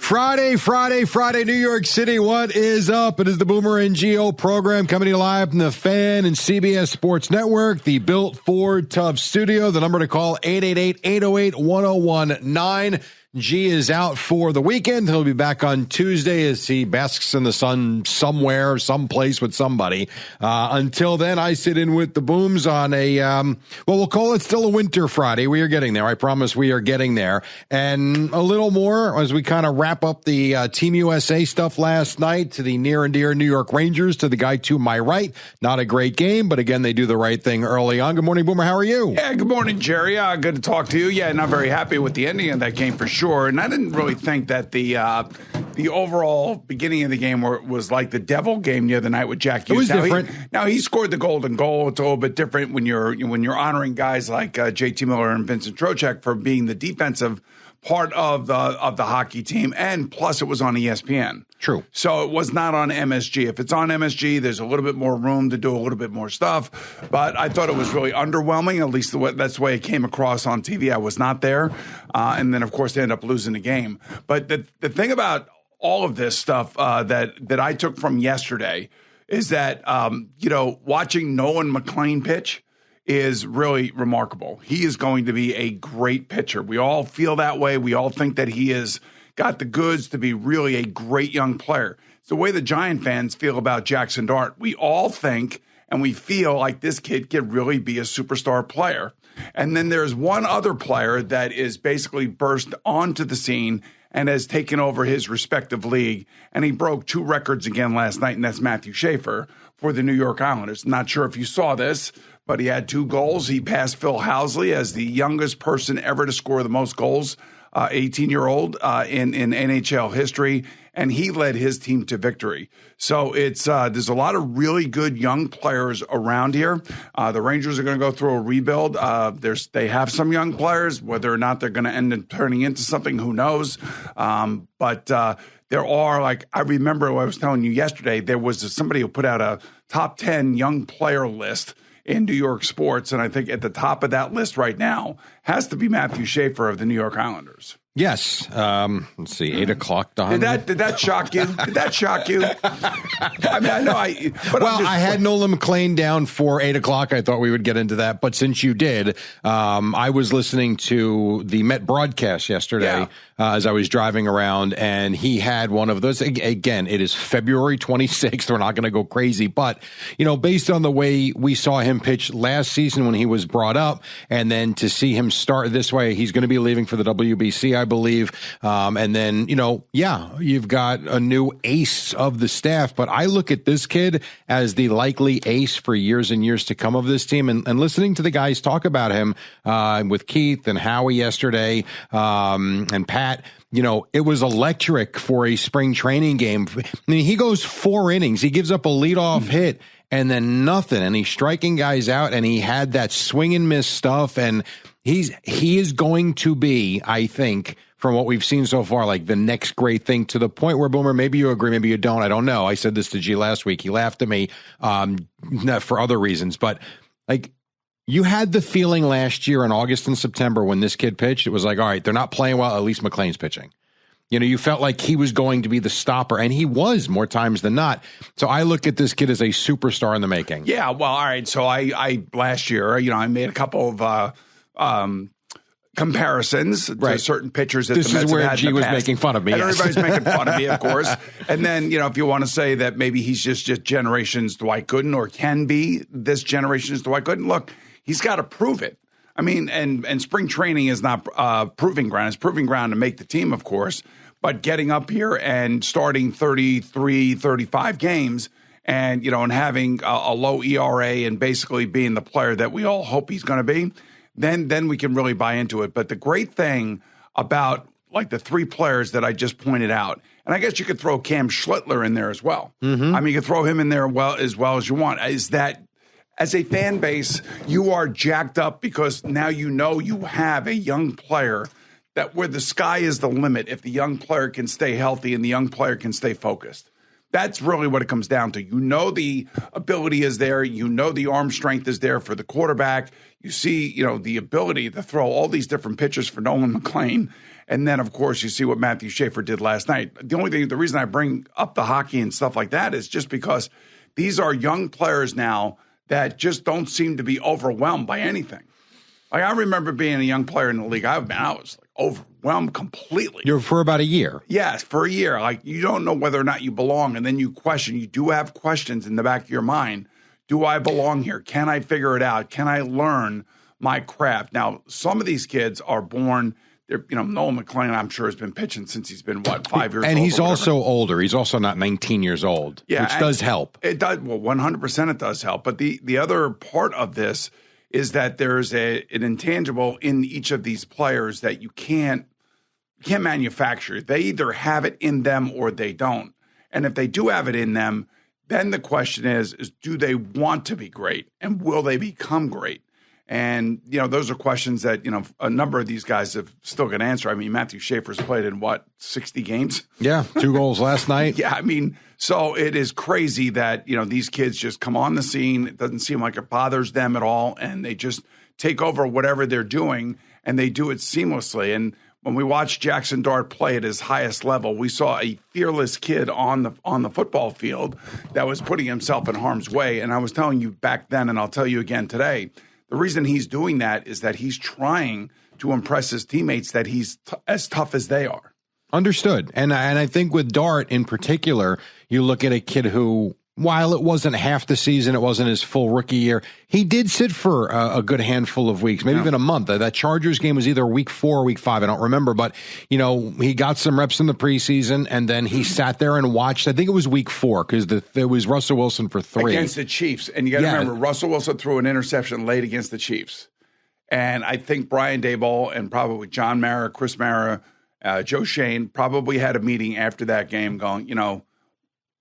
Friday, New York City. What is up? It is the Boomer and Geo program coming to you live from the Fan and CBS Sports Network, the Built Ford Tough Studio. The number to call, 888-808-1019. G is out for the weekend. He'll be back on Tuesday as he basks in the sun somewhere, someplace with somebody. Until then, I sit in with the Booms on a, we'll call it still a winter Friday. We are getting there. I promise we are getting there. And a little more as we kind of wrap up the Team USA stuff last night, to the near and dear New York Rangers, to the guy to my right. Not a great game, but again, they do the right thing early on. Good morning, Boomer. How are you? Yeah, good morning, Jerry. Good to talk to you. Yeah, not very happy with the ending of that game for sure. And I didn't really think that the overall beginning of the game was like the devil game the other night with Jack Hughes. It was different. He scored the golden goal. It's a little bit different when you're honoring guys like JT Miller and Vincent Trocheck for being the defensive part of the hockey team, and plus it was on ESPN. True. So it was not on MSG. If it's on MSG, there's a little bit more room to do a little bit more stuff. But I thought it was really underwhelming. At least that's the way it came across on TV. I was not there, and then of course they ended up losing the game. But the thing about all of this stuff that I took from yesterday is that watching Nolan McLean pitch is really remarkable. He is going to be a great pitcher. We all feel that way. We all think that he has got the goods to be really a great young player. It's the way the Giant fans feel about Jackson Dart. We all think and we feel like this kid could really be a superstar player. And then there's one other player that is basically burst onto the scene and has taken over his respective league. And he broke 2 records again last night, and that's Matthew Schaefer for the New York Islanders. Not sure if you saw this, but he had 2 goals. He passed Phil Housley as the youngest person ever to score the most goals, 18-year-old in NHL history, and he led his team to victory. So it's there's a lot of really good young players around here. The Rangers are going to go through a rebuild. They have some young players. Whether or not they're going to end up turning into something, who knows? But there are, like, I remember what I was telling you yesterday, there was somebody who put out a top 10 young player list in New York sports, and I think at the top of that list right now has to be Matthew Schaefer of the New York Islanders. Yes. Let's see, 8 o'clock, Don. Did that shock you? Did that shock you? I mean, I know I had Nolan McLean down for 8 o'clock. I thought we would get into that, but since you did, I was listening to the Met broadcast yesterday as I was driving around, and he had one of those. Again, it is February 26th. We're not going to go crazy, but based on the way we saw him pitch last season when he was brought up, and then to see him start this way, he's going to be leaving for the WBC, I believe. And then, you've got a new ace of the staff, but I look at this kid as the likely ace for years and years to come of this team. And listening to the guys talk about him with Keith and Howie yesterday and Pat, it was electric for a spring training game. I mean, he goes 4 innings. He gives up a leadoff hit and then nothing. And he's striking guys out, and he had that swing and miss stuff. And he is going to be, I think, from what we've seen so far, like the next great thing, to the point where, Boomer, maybe you agree, maybe you don't. I don't know. I said this to G last week. He laughed at me for other reasons. But, like, you had the feeling last year in August and September when this kid pitched, it was like, all right, they're not playing well. At least McLean's pitching. You felt like he was going to be the stopper, and he was more times than not. So I look at this kid as a superstar in the making. Yeah, well, all right. So I last year, I made a couple of comparisons to certain pitchers that this the Mets is where have had G in the was past. making fun of me. And yes. everybody's making fun of me, of course. And then, if you want to say that maybe he's just generations Dwight Gooden, or can be this generation's Dwight Gooden, look, he's got to prove it. I mean, and spring training is not proving ground. It's proving ground to make the team, of course. But getting up here and starting 33, 35 games and, and having a low ERA and basically being the player that we all hope he's going to be, then we can really buy into it. But the great thing about, like, the 3 players that I just pointed out, and I guess you could throw Cam Schlittler in there as well. Mm-hmm. I mean, you could throw him in there as well as you want, is that as a fan base, you are jacked up because now you have a young player that where the sky is the limit if the young player can stay healthy and the young player can stay focused. That's really what it comes down to. The ability is there. The arm strength is there for the quarterback. You see, the ability to throw all these different pitches for Nolan McLean. And then, of course, you see what Matthew Schaefer did last night. The reason I bring up the hockey and stuff like that is just because these are young players now that just don't seem to be overwhelmed by anything. Like, I remember being a young player in the league. I was like overwhelmed completely. You're for about a year. Yes, for a year. Like, you don't know whether or not you belong, and then you question. You do have questions in the back of your mind. Do I belong here? Can I figure it out? Can I learn my craft? Now, some of these kids are born. Nolan McLean, I'm sure, has been pitching since he's been, 5 years old? And he's also older. He's also not 19 years old, which does help. It does. Well, 100% it does help. But the other part of this is that there's an intangible in each of these players that you can't manufacture. They either have it in them or they don't. And if they do have it in them, then the question is do they want to be great, and will they become great? And, those are questions that, a number of these guys have still got to answer. I mean, Matthew Schaefer's played in 60 games? Yeah, 2 goals last night. Yeah, I mean, so it is crazy that, these kids just come on the scene. It doesn't seem like it bothers them at all, and they just take over whatever they're doing, and they do it seamlessly. And when we watched Jackson Dart play at his highest level, we saw a fearless kid on the football field that was putting himself in harm's way. And I was telling you back then, and I'll tell you again today, the reason he's doing that is that he's trying to impress his teammates that he's as tough as they are. Understood. And I think with Dart in particular, you look at a kid who, while it wasn't half the season, it wasn't his full rookie year, he did sit for a good handful of weeks, maybe even a month. That Chargers game was either week 4 or week 5. I don't remember. But, he got some reps in the preseason, and then he sat there and watched. I think it was week 4 because there was Russell Wilson for 3. Against the Chiefs. And you got to remember, Russell Wilson threw an interception late against the Chiefs. And I think Brian Daboll and probably John Mara, Chris Mara, Joe Shane probably had a meeting after that game going,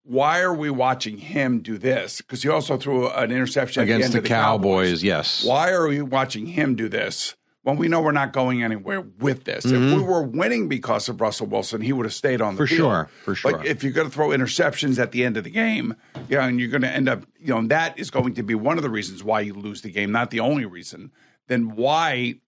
why are we watching him do this? Because he also threw an interception against the Cowboys. Yes. Why are we watching him do this when we know we're not going anywhere with this? If we were winning because of Russell Wilson, he would have stayed on the field. For sure. But if you're going to throw interceptions at the end of the game, and you're going to end up, that is going to be one of the reasons why you lose the game, not the only reason, then why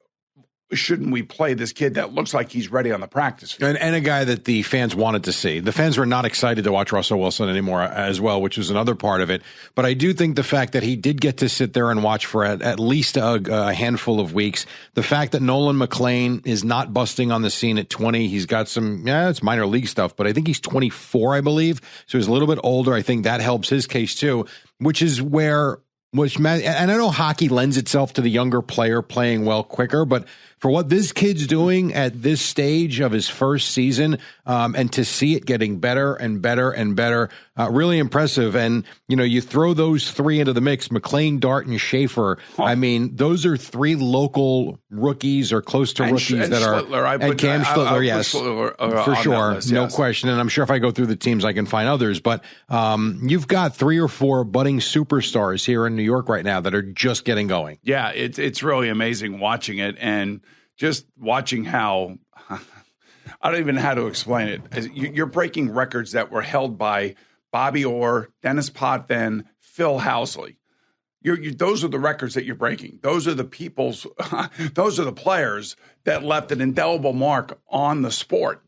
shouldn't we play this kid that looks like he's ready on the practice field? And a guy that the fans wanted to see. The fans were not excited to watch Russell Wilson anymore as well, which was another part of it. But I do think the fact that he did get to sit there and watch for at least a handful of weeks, the fact that Nolan McLean is not busting on the scene at 20, he's got some, it's minor league stuff, but I think he's 24, I believe. So he's a little bit older. I think that helps his case too, and I know hockey lends itself to the younger player playing well quicker, but for what this kid's doing at this stage of his first season, and to see it getting better and better and better, really impressive. And, you throw those 3 into the mix, McLean, Dart, and Schaefer. I mean, those are 3 local rookies or close to rookies that are. And Cam Schlittler, yes, for sure. List, no question. And I'm sure if I go through the teams, I can find others. But you've got 3 or 4 budding superstars here in New York right now that are just getting going. Yeah, it's really amazing watching it and just watching how I don't even know how to explain it. You're breaking records that were held by Bobby Orr, Dennis Potvin, Phil Housley. Those are the records that you're breaking. Those are the those are the players that left an indelible mark on the sport.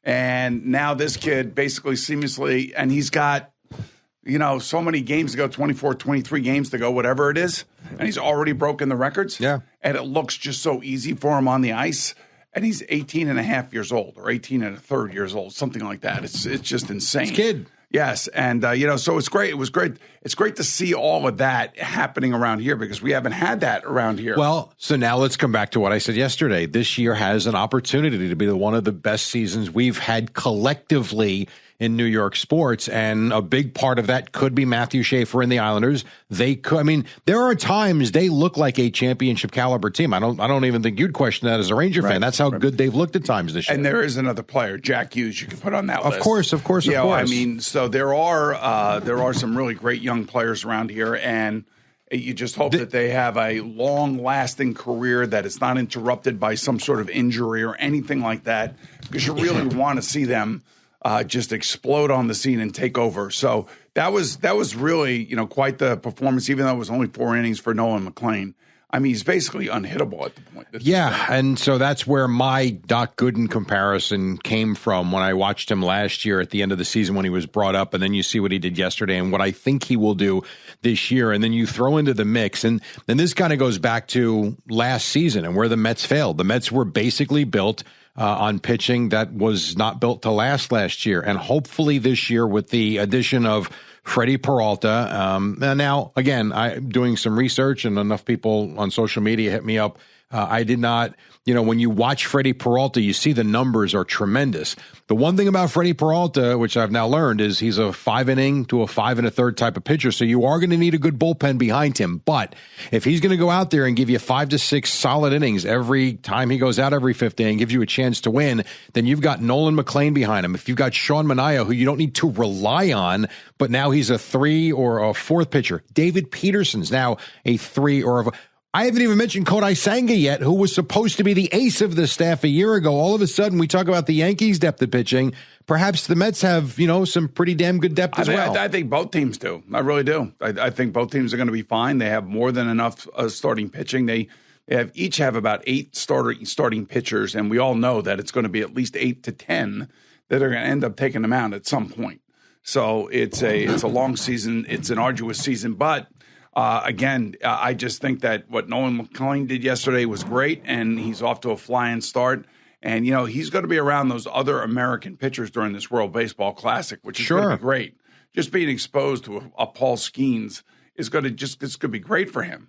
And now this kid basically seamlessly, and he's got, so many games to go, 24, 23 games to go, whatever it is. And he's already broken the records. Yeah. And it looks just so easy for him on the ice. And he's 18 and a half years old or 18 and a third years old, something like that. It's just insane. It's a kid. Yes. And, so it's great. It was great. It's great to see all of that happening around here because we haven't had that around here. Well, so now let's come back to what I said yesterday. This year has an opportunity to be one of the best seasons we've had collectively in New York sports, and a big part of that could be Matthew Schaefer and the Islanders. There are times they look like a championship caliber team. I don't even think you'd question that as a Ranger fan. That's how good they've looked at times this year. And there is another player, Jack Hughes, you can put on that list. Of course. So there are some really great young players around here, and you just hope that they have a long-lasting career, that it's not interrupted by some sort of injury or anything like that, because you really want to see them just explode on the scene and take over. So that was really, quite the performance, even though it was only 4 innings for Nolan McLean. I mean, he's basically unhittable at the point. Yeah, and so that's where my Doc Gooden comparison came from when I watched him last year at the end of the season when he was brought up, and then you see what he did yesterday and what I think he will do this year, and then you throw into the mix, and then this kind of goes back to last season and where the Mets failed. The Mets were basically built on pitching that was not built to last year, and hopefully this year with the addition of Freddie Peralta. And now, again, I'm doing some research and enough people on social media hit me up. I did not, when you watch Freddie Peralta, you see the numbers are tremendous. The one thing about Freddie Peralta, which I've now learned, is he's a 5-inning to a 5 1/3 type of pitcher. So you are going to need a good bullpen behind him. But if he's going to go out there and give you 5 to 6 solid innings every time he goes out every 5th inning, gives you a chance to win, then you've got Nolan McLean behind him. If you've got Sean Manaea, who you don't need to rely on, but now he's a 3 or a 4th pitcher. David Peterson's now a 3 or a... I haven't even mentioned Kodai Senga yet, who was supposed to be the ace of the staff a year ago. All of a sudden, we talk about the Yankees' depth of pitching. Perhaps the Mets have, some pretty damn good depth as well. I think both teams do. I really do. I think both teams are going to be fine. They have more than enough starting pitching. They each have about 8 starting pitchers, and we all know that it's going to be at least 8 to 10 that are going to end up taking them out at some point. So it's a long season. It's an arduous season, but. Again, I just think that what Nolan McLean did yesterday was great, and he's off to a flying start. And, he's going to be around those other American pitchers during this World Baseball Classic, which is going to be great. Just being exposed to a Paul Skeens is going to be great for him.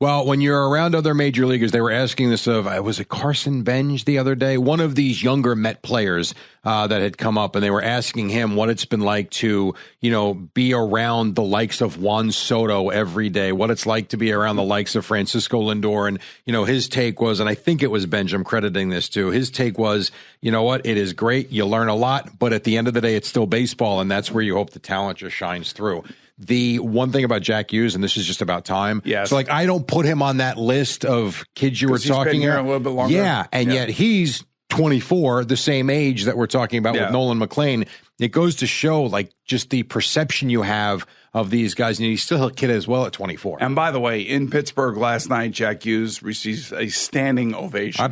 Well, when you're around other major leaguers, they were asking this of, was it Carson Benj the other day? One of these younger Met players that had come up, and they were asking him what it's been like to, be around the likes of Juan Soto every day, what it's like to be around the likes of Francisco Lindor. And, his take was, and I think it was Benj, I'm crediting this to, his take was, you know what, it is great. You learn a lot, but at the end of the day, it's still baseball, and that's where you hope the talent just shines through. The one thing about Jack Hughes, and this is just about time. Yes. So, I don't put him on that list of kids you were talking about. A little bit longer. Yeah, and yet he's 24, the same age that we're talking about with Nolan McLean. It goes to show, just the perception you have of these guys, and he's still a kid as well at 24. And by the way, in Pittsburgh last night, Jack Hughes receives a standing ovation.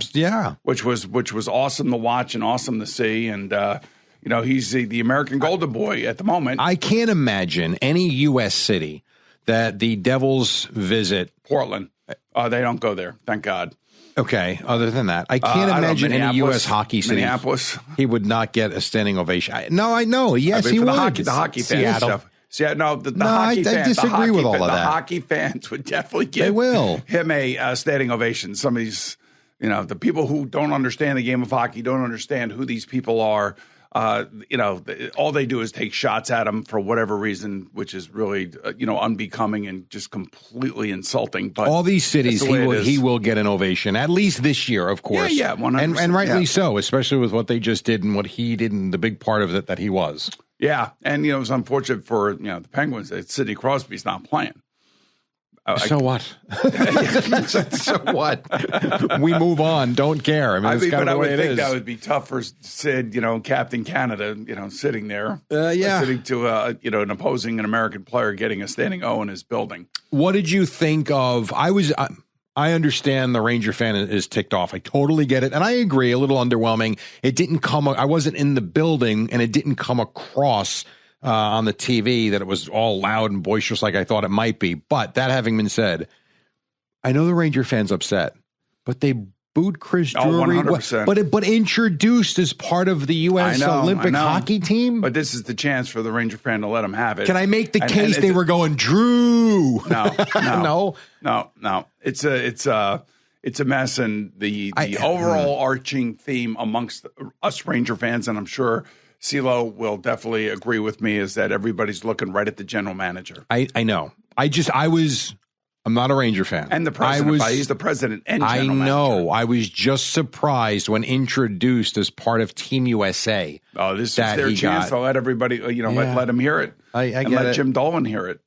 Which was awesome to watch and awesome to see, and he's the American Golden Boy at the moment. I can't imagine any U.S. city that the Devils visit. Portland. They don't go there, thank God. Okay, other than that, I can't imagine any U.S. hockey city. Minneapolis. He would not get a standing ovation. I know. Yes, he would. The hockey fans stuff. The hockey fans. I disagree with all of that. The hockey fans would definitely give him a standing ovation. Some of these, the people who don't understand the game of hockey, don't understand who these people are. All they do is take shots at him for whatever reason, which is really, unbecoming and just completely insulting. But all these cities, he will get an ovation, at least this year, of course. Yeah, 100%. And rightly so, especially with what they just did and what he did and the big part of it that he was. Yeah, and, it was unfortunate for, the Penguins that Sidney Crosby's not playing. So what? So what? We move on. Don't care. I mean, I would think that would be tough for Sid, Captain Canada, sitting there. Sitting to, an opposing American player getting a standing O in his building. What did you think of? I understand the Ranger fan is ticked off. I totally get it. And I agree, a little underwhelming. I wasn't in the building, and it didn't come across on the TV that it was all loud and boisterous like I thought it might be. But that having been said, I know the Ranger fans upset, but they booed Chris Drury. 100%. But introduced as part of the U.S. Olympic hockey team. But this is the chance for the Ranger fan to let him have it. Can I make the case they were going, Drew? No. No. It's a mess, and the overall arching theme amongst us Ranger fans, and I'm sure CeeLo will definitely agree with me, is that everybody's looking right at the general manager. I know. I'm not a Ranger fan. And the president. He's the president and general manager. I know. I was just surprised when introduced as part of Team USA. Oh, this is their chance to let everybody, let him hear it. I get let it. Jim Dolan hear it.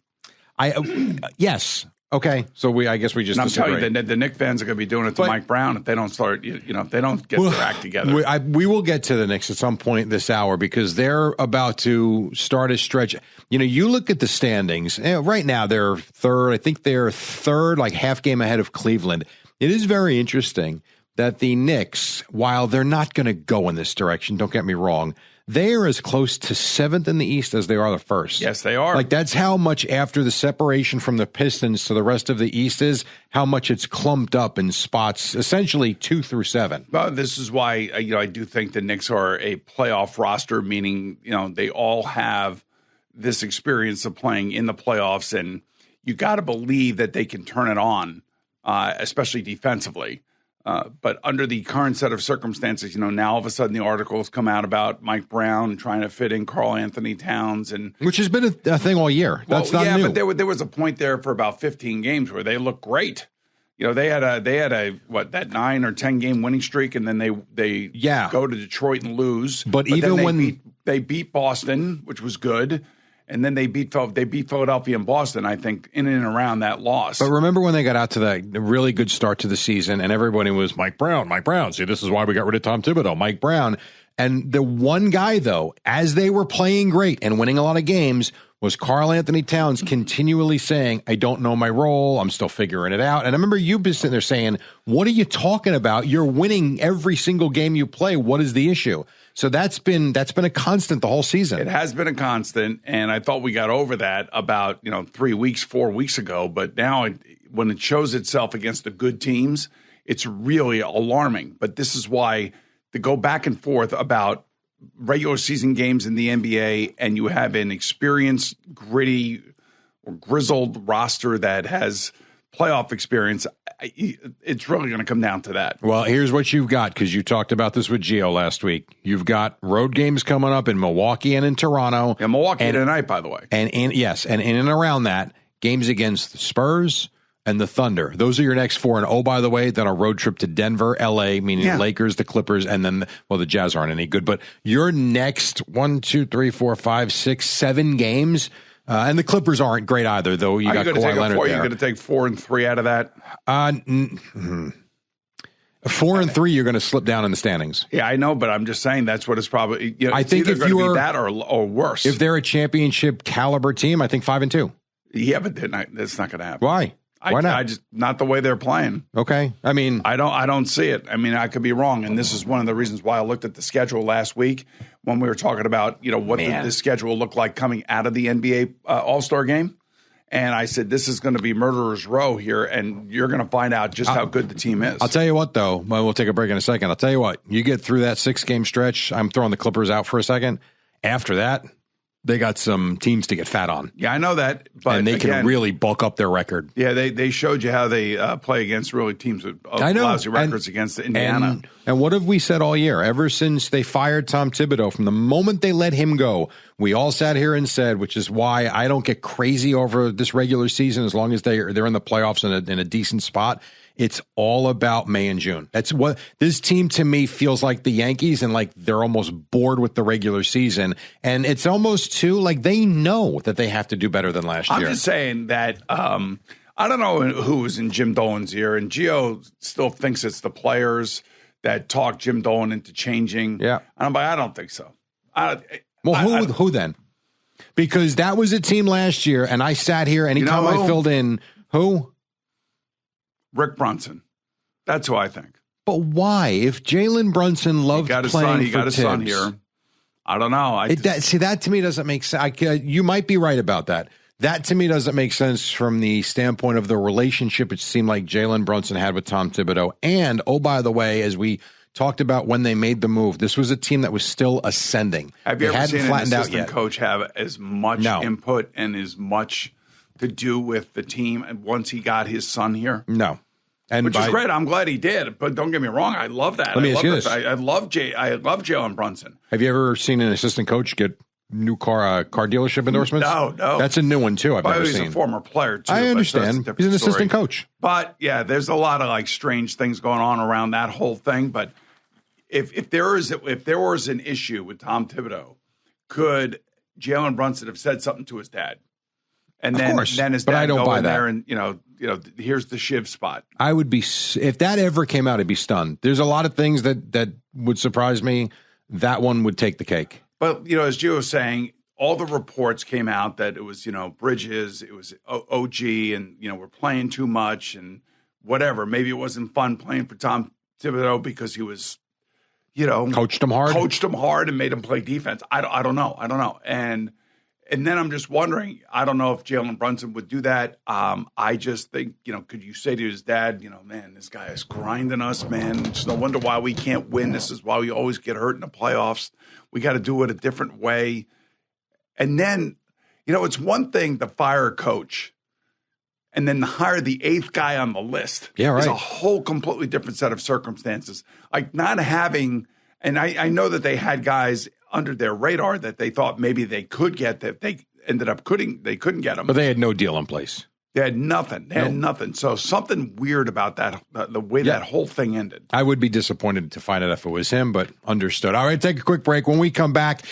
Yes. Okay, so I guess we just and I'm disagree. telling you, the Knicks fans are going to be doing it to Mike Brown if they don't start, if they don't get their act together. We will get to the Knicks at some point this hour because they're about to start a stretch. You look at the standings. Right now, they're third. I think they're third, like half game ahead of Cleveland. It is very interesting that the Knicks, while they're not going to go in this direction, don't get me wrong, they are as close to seventh in the East as they are the first. Yes, they are. Like, that's how much after the separation from the Pistons to the rest of the East is, how much it's clumped up in spots, essentially 2 through 7. Well, this is why, I do think the Knicks are a playoff roster, meaning, they all have this experience of playing in the playoffs, and you got to believe that they can turn it on, especially defensively. But under the current set of circumstances, now all of a sudden the articles come out about Mike Brown trying to fit in Karl Anthony Towns, and which has been a thing all year. That's not new. But there was a point there for about 15 games where they looked great. They had a that 9 or 10 game winning streak, and then they go to Detroit and lose. But even when they beat Boston, which was good. And then they beat Philadelphia and Boston, I think, in and around that loss. But remember when they got out to that really good start to the season and everybody was Mike Brown. See, this is why we got rid of Tom Thibodeau, Mike Brown. And the one guy, though, as they were playing great and winning a lot of games, was Karl Anthony Towns continually saying, I don't know my role. I'm still figuring it out. And I remember you been sitting there saying, what are you talking about? You're winning every single game you play. What is the issue? So that's been a constant the whole season. It has been a constant, and I thought we got over that about 4 weeks ago. But now, when it shows itself against the good teams, it's really alarming. But this is why to go back and forth about regular season games in the NBA, and you have an experienced, gritty, or grizzled roster that has playoff experience, it's really going to come down to that. Well, here's what you've got, because you talked about this with Gio last week. You've got road games coming up in Milwaukee and in Toronto. Yeah, Milwaukee tonight, by the way. And in and around that, games against the Spurs and the Thunder. Those are your next 4. And oh, by the way, then a road trip to Denver, LA, meaning the Lakers, the Clippers, and then, the Jazz aren't any good. But your next 1, 2, 3, 4, 5, 6, 7 games. And the Clippers aren't great either, though. You got Kawhi Leonard there. You're going to take 4 and 3 out of that? 4 and 3, you're going to slip down in the standings. Yeah, I know, but I'm just saying that's what it's probably. I think if you were that or worse, if they're a championship caliber team, I think 5 and 2. Yeah, but that's not going to happen. Why? Why not? I just not the way they're playing. Okay, I mean, I don't see it. I mean, I could be wrong, and this is one of the reasons why I looked at the schedule last week when we were talking about what the schedule looked like coming out of the NBA All-Star game, and I said this is going to be murderer's row here, and you're going to find out just how good the team is. I'll tell you what, though. We'll take a break in a second. I'll tell you what. You get through that 6-game stretch. I'm throwing the Clippers out for a second. After that, they got some teams to get fat on. Yeah, I know that. But and they can really bulk up their record. Yeah, they showed you how they play against really teams with lousy records against Indiana. And what have we said all year? Ever since they fired Tom Thibodeau, from the moment they let him go, we all sat here and said, which is why I don't get crazy over this regular season as long as they're in the playoffs in a decent spot. It's all about May and June. That's what this team to me feels like the Yankees, and like they're almost bored with the regular season. And it's almost too like they know that they have to do better than last year. I'm just saying that I don't know who was in Jim Dolan's ear, and Gio still thinks it's the players that talk Jim Dolan into changing. Yeah. And I don't think so. Who then? Because that was a team last year, and I sat here anytime I filled in who? Rick Brunson. That's who I think. But why? If Jalen Brunson loved playing he got his son here. I don't know. That to me doesn't make sense. You might be right about that. That to me doesn't make sense from the standpoint of the relationship it seemed like Jalen Brunson had with Tom Thibodeau. And, oh, by the way, as we talked about when they made the move, this was a team that was still ascending. Have you ever seen an assistant coach have as much input and as much to do with the team once he got his son here? No. Which is great. I'm glad he did. But don't get me wrong. I love that. Let me ask you this. I love Jalen Brunson. Have you ever seen an assistant coach get new car dealership endorsements? No. That's a new one, too. I've never seen. He's a former player, too. I understand. He's an assistant coach. But, yeah, there's a lot of, strange things going on around that whole thing. But if there was an issue with Tom Thibodeau, could Jalen Brunson have said something to his dad? And Of then, course, then his but I dad don't go buy in that. there and, here's the shiv spot. I would be, if that ever came out, I'd be stunned. There's a lot of things that would surprise me. That one would take the cake. But, as Gio was saying, all the reports came out that it was, Bridges, it was OG, and, we're playing too much and whatever. Maybe it wasn't fun playing for Tom Thibodeau because he was, coached him hard and made him play defense. I don't know. And then I'm just wondering, I don't know if Jalen Brunson would do that. I just think, could you say to his dad, man, this guy is grinding us, man. It's no wonder why we can't win. This is why we always get hurt in the playoffs. We got to do it a different way. And then, it's one thing to fire a coach and then to hire the 8th guy on the list. Yeah, right. It's a whole completely different set of circumstances. Like not having, and I know that they had guys under their radar that they thought maybe they could get, that they ended up they couldn't get them. But they had no deal in place. They had nothing. They had nothing. So something weird about that, the way that whole thing ended. I would be disappointed to find out if it was him, but understood. All right, take a quick break. When we come back,